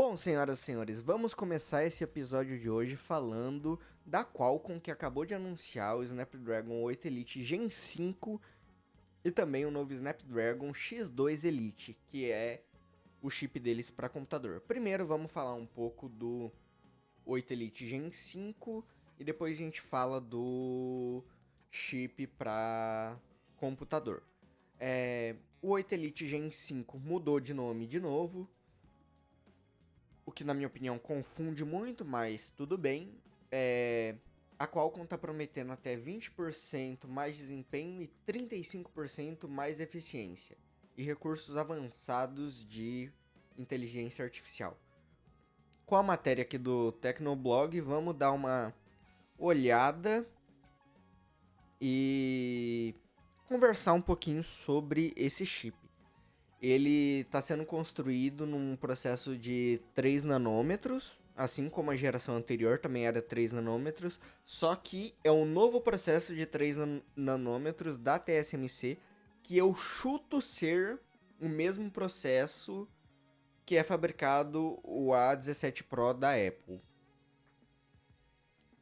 Bom, senhoras e senhores, vamos começar esse episódio de hoje falando da Qualcomm, que acabou de anunciar o Snapdragon 8 Elite Gen 5 e também o novo Snapdragon X2 Elite, que é o chip deles para computador. Primeiro vamos falar um pouco do 8 Elite Gen 5 e depois a gente fala do chip para computador. O 8 Elite Gen 5 mudou de nome de novo, o que na minha opinião confunde muito, mas tudo bem. A Qualcomm está prometendo até 20% mais desempenho e 35% mais eficiência e recursos avançados de inteligência artificial. Com a matéria aqui do Tecnoblog, vamos dar uma olhada e conversar um pouquinho sobre esse chip. Ele está sendo construído num processo de 3 nanômetros, assim como a geração anterior também era 3 nanômetros, só que é um novo processo de 3 nanômetros da TSMC, que eu chuto ser o mesmo processo que é fabricado o A17 Pro da Apple.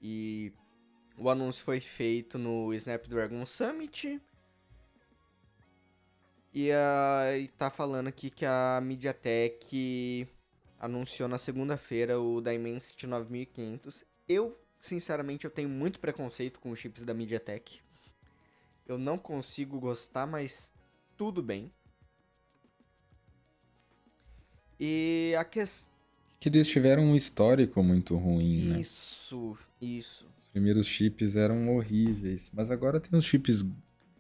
E o anúncio foi feito no Snapdragon Summit. E tá falando aqui que a MediaTek anunciou na segunda-feira o Dimensity 9500. Sinceramente, eu tenho muito preconceito com os chips da MediaTek. Eu não consigo gostar, mas tudo bem. E a questão... Que eles tiveram um histórico muito ruim, né? Isso. Os primeiros chips eram horríveis, mas agora tem os chips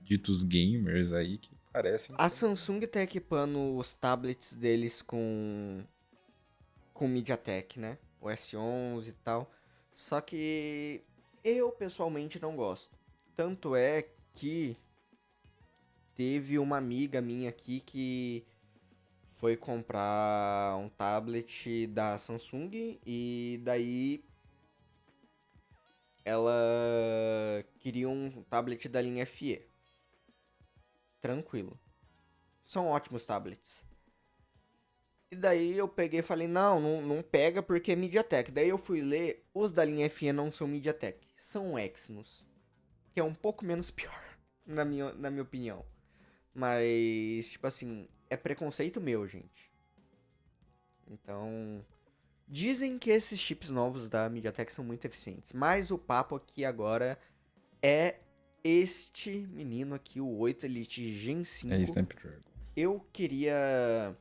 ditos gamers aí que parecem A ser Samsung tá equipando os tablets deles com MediaTek, né? O S11 e tal. Só que eu pessoalmente não gosto. Tanto é que teve uma amiga minha aqui que foi comprar um tablet da Samsung e daí ela queria um tablet da linha FE. Tranquilo. São ótimos tablets. E daí eu peguei e falei, não pega porque é MediaTek. Daí eu fui ler, os da linha FE não são MediaTek, são Exynos. Que é um pouco menos pior, na minha opinião. Mas, tipo assim, é preconceito meu, gente. Então, dizem que esses chips novos da MediaTek são muito eficientes. Mas o papo aqui agora é este menino aqui, o 8 Elite Gen é 5. Snapdragon. Eu queria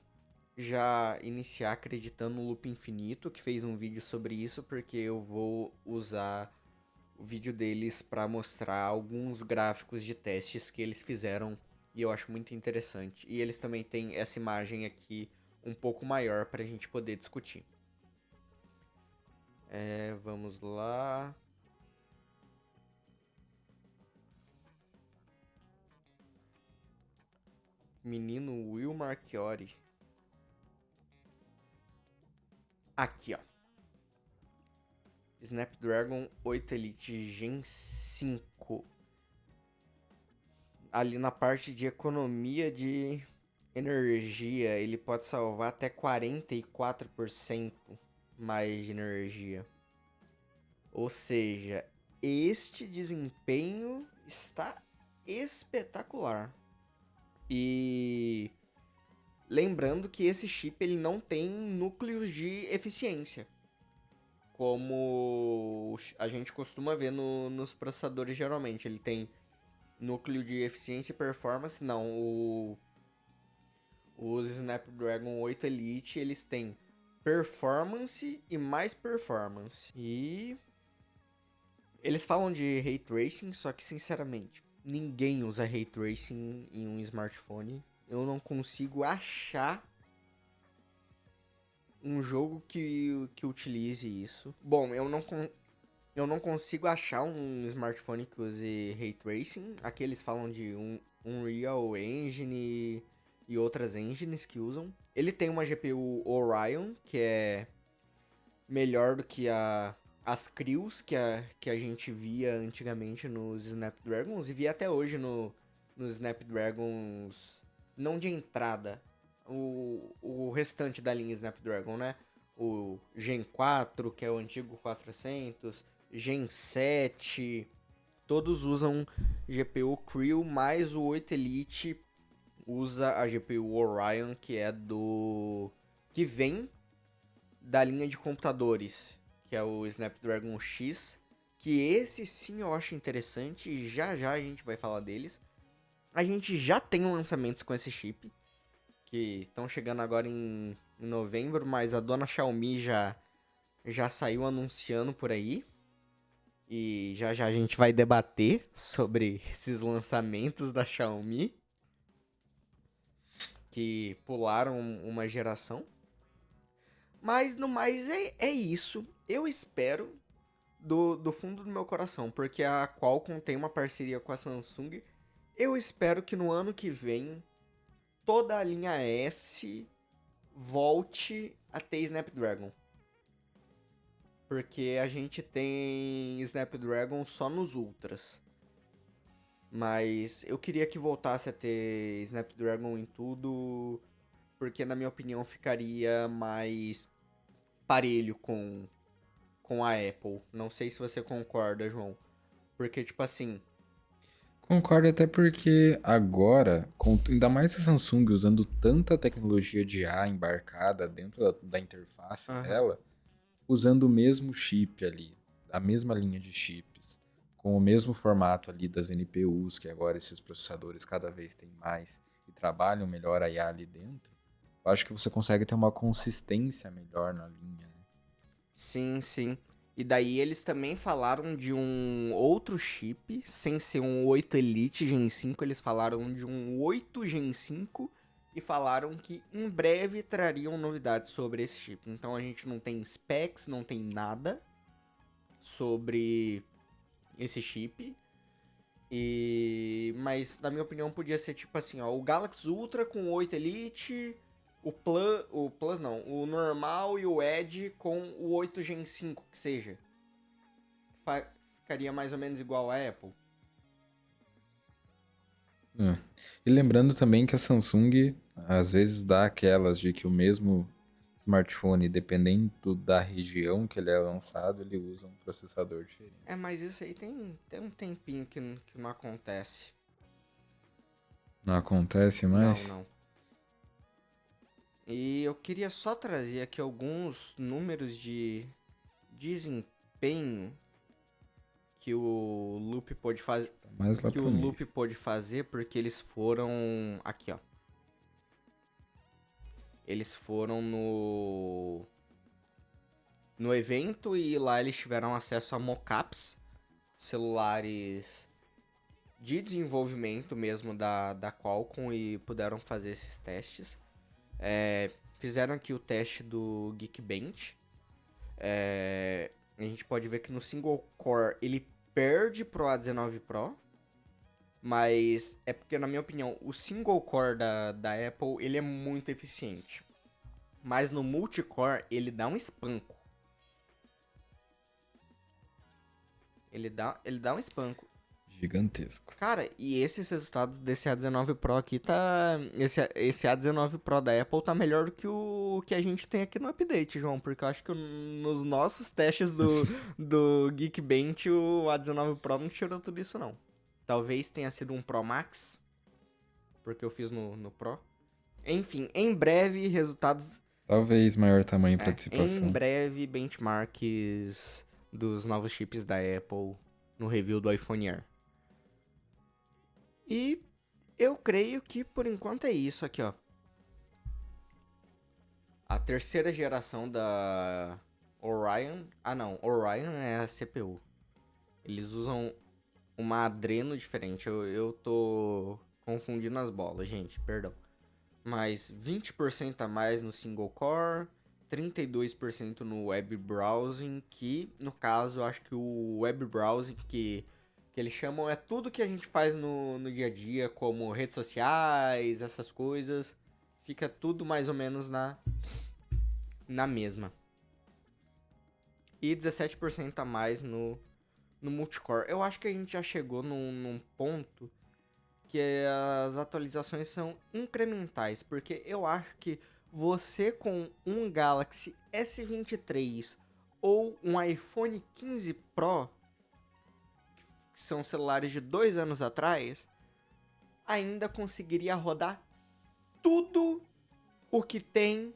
já iniciar acreditando no Loop Infinito, que fez um vídeo sobre isso, porque eu vou usar o vídeo deles para mostrar alguns gráficos de testes que eles fizeram e eu acho muito interessante. E eles também têm essa imagem aqui um pouco maior para a gente poder discutir. Vamos lá. Menino Will Marchiori. Aqui, ó. Snapdragon 8 Elite Gen 5. Ali na parte de economia de energia, ele pode salvar até 44% mais de energia. Ou seja, este desempenho está espetacular. E lembrando que esse chip ele não tem núcleos de eficiência, como a gente costuma ver nos processadores geralmente. Ele tem núcleo de eficiência e performance. Não, os Snapdragon 8 Elite eles têm performance e mais performance. E eles falam de Ray Tracing, só que sinceramente, ninguém usa Ray Tracing em um smartphone. Eu não consigo achar um jogo que utilize isso. Bom, eu não consigo achar um smartphone que use Ray Tracing. Aqui eles falam de Unreal Engine e outras engines que usam. Ele tem uma GPU Orion, que é melhor do que as Crios que a gente via antigamente nos Snapdragons e via até hoje nos Snapdragons não de entrada, o restante da linha Snapdragon, né? o Gen 4, que é o antigo 400, Gen 7, todos usam GPU Creo, mas o 8 Elite usa a GPU Orion, que é que vem da linha de computadores, que é o Snapdragon X, que esse sim eu acho interessante e já já a gente vai falar deles. A gente já tem lançamentos com esse chip, que estão chegando agora em novembro, mas a dona Xiaomi já saiu anunciando por aí. E já já a gente vai debater sobre esses lançamentos da Xiaomi, que pularam uma geração. Mas no mais é isso. Eu espero do fundo do meu coração, porque a Qualcomm tem uma parceria com a Samsung. Eu espero que no ano que vem toda a linha S volte a ter Snapdragon. Porque a gente tem Snapdragon só nos Ultras. Mas eu queria que voltasse a ter Snapdragon em tudo, porque na minha opinião ficaria mais parelho com a Apple. Não sei se você concorda, João. Porque, tipo assim. Concordo até porque agora, ainda mais a Samsung usando tanta tecnologia de IA embarcada dentro da interface Aham. dela, usando o mesmo chip ali, a mesma linha de chips, com o mesmo formato ali das NPUs, que agora esses processadores cada vez têm mais e trabalham melhor a IA ali dentro, eu acho que você consegue ter uma consistência melhor na linha, né? Sim, sim. E daí eles também falaram de um outro chip, sem ser um 8 Elite Gen 5, eles falaram de um 8 Gen 5 e falaram que em breve trariam novidades sobre esse chip. Então a gente não tem specs, não tem nada sobre esse chip. Mas na minha opinião podia ser tipo assim, ó, o Galaxy Ultra com 8 Elite, o Plus não, o normal e o Edge com o 8 Gen 5, que seja. Ficaria mais ou menos igual a Apple. É. E lembrando também que a Samsung às vezes dá aquelas de que o mesmo smartphone, dependendo da região que ele é lançado, ele usa um processador diferente. É, mas isso aí tem um tempinho que não acontece. Não acontece Não, mais? não. E eu queria só trazer aqui alguns números de desempenho que o Loop pôde fazer. Tá mais lá Que o pro meio. Loop pôde fazer porque eles foram. Aqui, ó. Eles foram no evento e lá eles tiveram acesso a mockups, celulares de desenvolvimento mesmo da Qualcomm e puderam fazer esses testes. Fizeram aqui o teste do Geekbench. A gente pode ver que no single core ele perde pro A19 Pro, mas é porque, na minha opinião, o single core da Apple ele é muito eficiente. Mas no multicore ele dá um espanco. Ele dá um espanco. Gigantesco. Cara, e esses resultados desse A19 Pro aqui tá. Esse A19 Pro da Apple tá melhor do que o que a gente tem aqui no update, João. Porque eu acho que nos nossos testes do Geekbench o A19 Pro não tirou tudo isso, não. Talvez tenha sido um Pro Max, porque eu fiz no Pro. Enfim, em breve, resultados. Talvez maior tamanho para Em dissipação. breve, benchmarks dos novos chips da Apple no review do iPhone Air. E eu creio que por enquanto é isso aqui, ó. A terceira geração da Orion. Ah, não. Orion é a CPU. Eles usam uma Adreno diferente. Eu tô confundindo as bolas, gente. Perdão. Mas 20% a mais no single core. 32% no web browsing. Que, no caso, eu acho que o web browsing que eles chamam é tudo que a gente faz no dia a dia, como redes sociais, essas coisas. Fica tudo mais ou menos na mesma. E 17% a mais no multicore. Eu acho que a gente já chegou num ponto que as atualizações são incrementais, porque eu acho que você com um Galaxy S23 ou um iPhone 15 Pro, que são celulares de 2 anos atrás, ainda conseguiria rodar tudo o que tem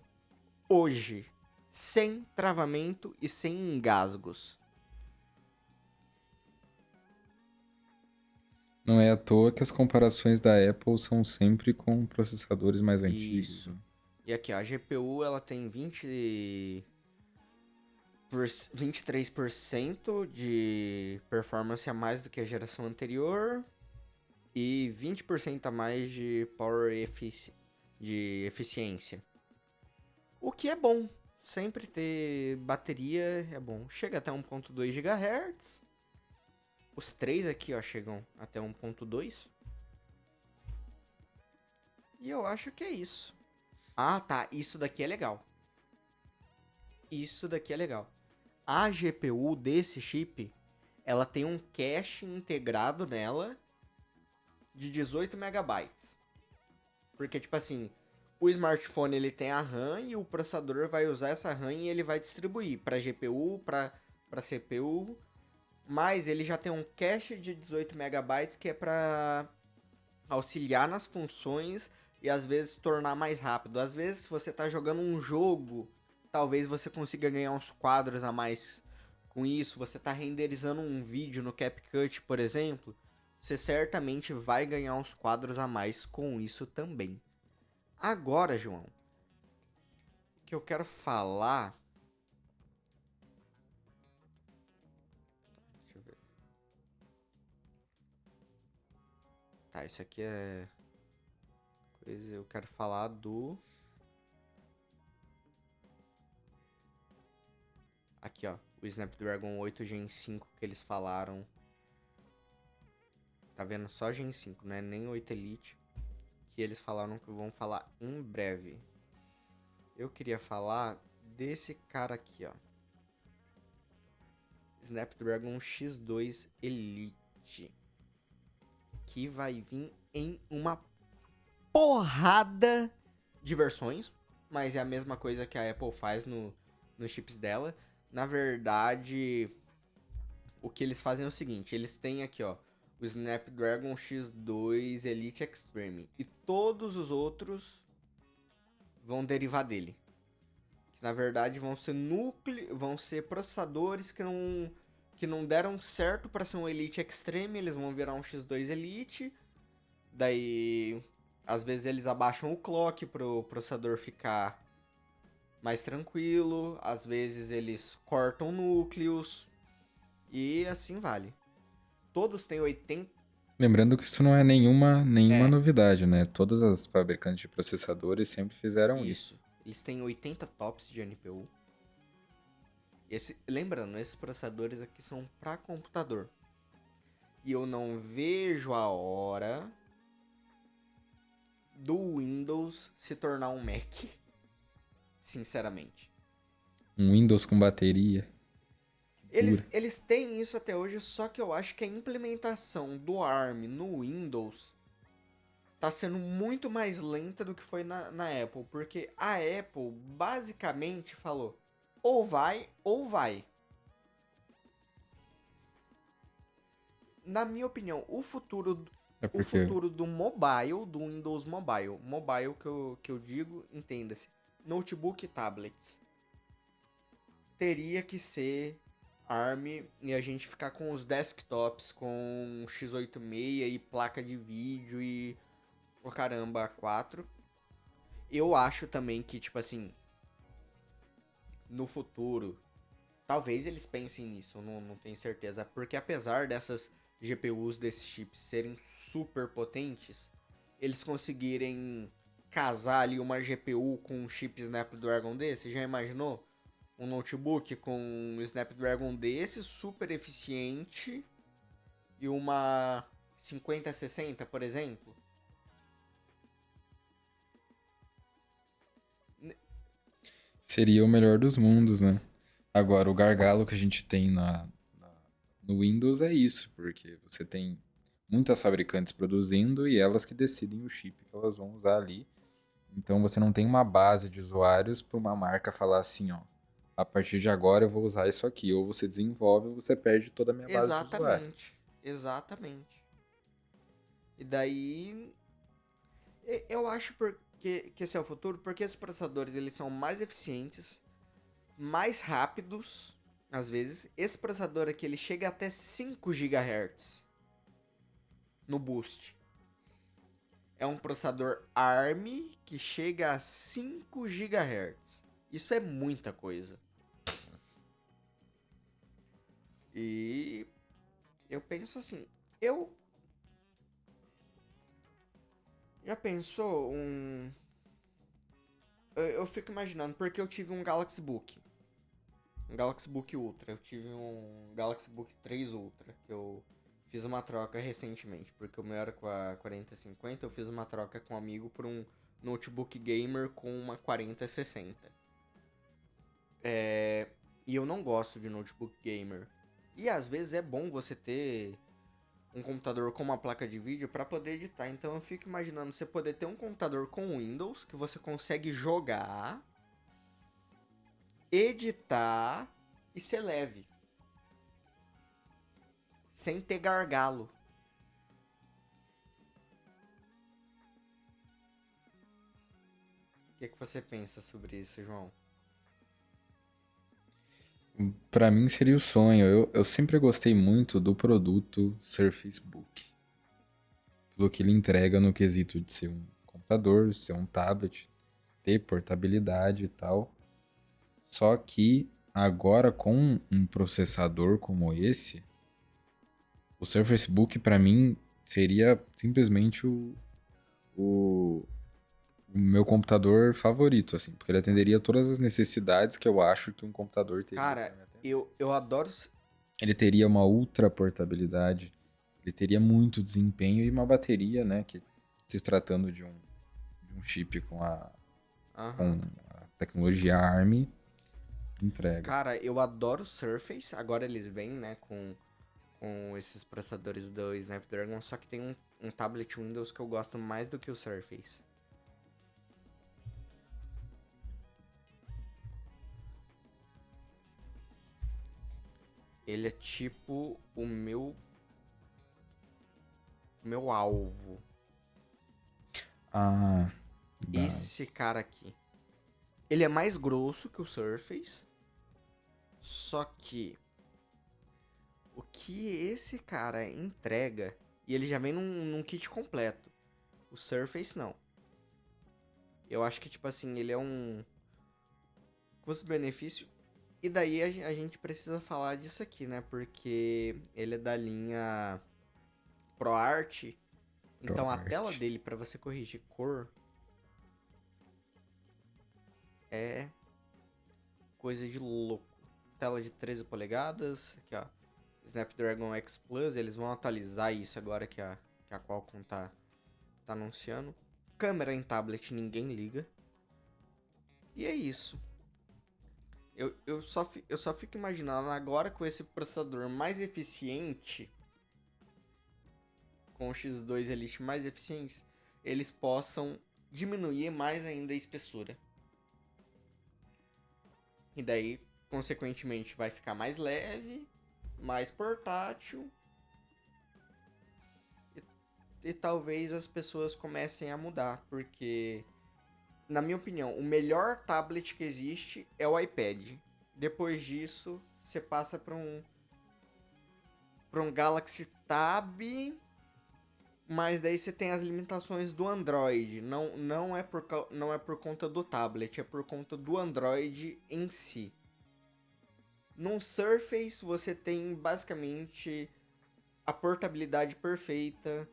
hoje, sem travamento e sem engasgos. Não é à toa que as comparações da Apple são sempre com processadores mais antigos. Isso. Né? E aqui, ó, a GPU ela tem 23% de performance a mais do que a geração anterior e 20% a mais de de eficiência. O que é bom. Sempre ter bateria é bom. Chega até 1.2 GHz. Os três aqui, ó, chegam até 1.2. E eu acho que é isso. Ah, tá. Isso daqui é legal. Isso daqui é legal. A GPU desse chip, ela tem um cache integrado nela de 18 megabytes. Porque, tipo assim, o smartphone ele tem a RAM e o processador vai usar essa RAM e ele vai distribuir para GPU, para CPU. Mas ele já tem um cache de 18 megabytes que é para auxiliar nas funções e às vezes tornar mais rápido. Às vezes, se você tá jogando um jogo, talvez você consiga ganhar uns quadros a mais com isso. Você tá renderizando um vídeo no CapCut, por exemplo, você certamente vai ganhar uns quadros a mais com isso também. Agora, João, o que eu quero falar... Deixa eu ver. Tá, esse aqui é... Eu quero falar do... Aqui, ó. O Snapdragon 8 Gen 5 que eles falaram. Tá vendo? Só Gen 5, né? Nem 8 Elite. Que eles falaram que vão falar em breve. Eu queria falar desse cara aqui, ó. Snapdragon X2 Elite. Que vai vir em uma porrada de versões. Mas é a mesma coisa que a Apple faz nos chips dela. Na verdade, o que eles fazem é o seguinte. Eles têm aqui, ó, o Snapdragon X2 Elite Extreme. E todos os outros vão derivar dele. Que na verdade vão ser processadores que não deram certo para ser um Elite Extreme. Eles vão virar um X2 Elite. Daí, às vezes eles abaixam o clock pro processador ficar mais tranquilo. Às vezes eles cortam núcleos. E assim vale. Todos têm 80... Lembrando que isso não é nenhuma É, novidade, né? Todas as fabricantes de processadores sempre fizeram isso. Eles têm 80 TOPS de NPU. Lembrando, esses processadores aqui são para computador. E eu não vejo a hora do Windows se tornar um Mac. Sinceramente. Um Windows com bateria. Eles têm isso até hoje, só que eu acho que a implementação do ARM no Windows tá sendo muito mais lenta do que foi na Apple. Porque a Apple basicamente falou, ou vai, ou vai. Na minha opinião, o futuro do mobile, do Windows Mobile que eu digo, entenda-se, notebook e tablets, teria que ser ARM e a gente ficar com os desktops com x86 e placa de vídeo e o caramba 4. Eu acho também que, tipo assim, no futuro, talvez eles pensem nisso, eu não tenho certeza, porque apesar dessas GPUs desses chips serem super potentes, eles conseguirem casar ali uma GPU com um chip Snapdragon desse, já imaginou? Um notebook com um Snapdragon desse, super eficiente, e uma 5060, por exemplo? Seria o melhor dos mundos, né? Agora, o gargalo que a gente tem no Windows é isso, porque você tem muitas fabricantes produzindo e elas que decidem o chip que elas vão usar ali. Então você não tem uma base de usuários para uma marca falar assim, ó, a partir de agora eu vou usar isso aqui. Ou você desenvolve ou você perde toda a minha base de usuário. Exatamente. Exatamente. E daí eu acho que esse é o futuro, porque esses processadores eles são mais eficientes, mais rápidos, às vezes. Esse processador aqui ele chega até 5 GHz no boost. É um processador ARM que chega a 5 GHz. Isso é muita coisa. E eu penso assim, eu já pensou eu fico imaginando, porque eu tive um Galaxy Book. Um Galaxy Book Ultra. Eu tive um Galaxy Book 3 Ultra, que eu fiz uma troca recentemente, porque o meu era com a 4050, eu fiz uma troca com um amigo por um notebook gamer com uma 4060. E eu não gosto de notebook gamer. E às vezes é bom você ter um computador com uma placa de vídeo para poder editar. Então eu fico imaginando você poder ter um computador com Windows que você consegue jogar, editar e ser leve, sem ter gargalo. O que você pensa sobre isso, João? Para mim seria o sonho. Eu sempre gostei muito do produto Surface Book. Pelo que ele entrega no quesito de ser um computador, ser um tablet, ter portabilidade e tal. Só que agora com um processador como esse, o Surface Book para mim seria simplesmente o meu computador favorito, assim, porque ele atenderia todas as necessidades que eu acho que um computador teria Cara, para me atender. eu adoro. Ele teria uma ultra portabilidade, ele teria muito desempenho e uma bateria, né, que se tratando de um chip com Aham. a tecnologia ARM, entrega. Cara, eu adoro Surface. Agora eles vêm, né, com esses processadores do Snapdragon. Só que tem um tablet Windows que eu gosto mais do que o Surface. Ele é tipo o meu alvo. Ah, Esse cara aqui. Ele é mais grosso que o Surface. Só que o que esse cara entrega, e ele já vem num kit completo. O Surface não. Eu acho que, tipo assim, ele é um custo-benefício. E daí a gente precisa falar disso aqui, né? Porque ele é da linha ProArt. Então a tela ProArt. dele para você corrigir cor é coisa de louco. Tela de 13 polegadas, aqui ó, Snapdragon X Plus, eles vão atualizar isso agora que a Qualcomm tá anunciando. Câmera em tablet ninguém liga. E é isso. Eu só fico imaginando agora com esse processador mais eficiente, com o X2 Elite mais eficientes, eles possam diminuir mais ainda a espessura. E daí, consequentemente, vai ficar mais leve, mais portátil. E talvez as pessoas comecem a mudar, porque, na minha opinião, o melhor tablet que existe é o iPad. Depois disso, você passa para um Galaxy Tab, mas daí você tem as limitações do Android. Não é por conta do tablet, é por conta do Android em si. Num Surface você tem basicamente a portabilidade perfeita,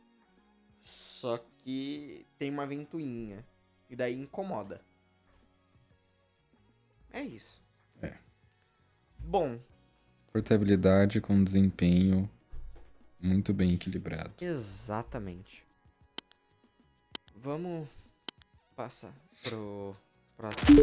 só que tem uma ventoinha. E daí incomoda. É isso. É. Bom. Portabilidade com desempenho muito bem equilibrado. Exatamente. Vamos passar pro próximo.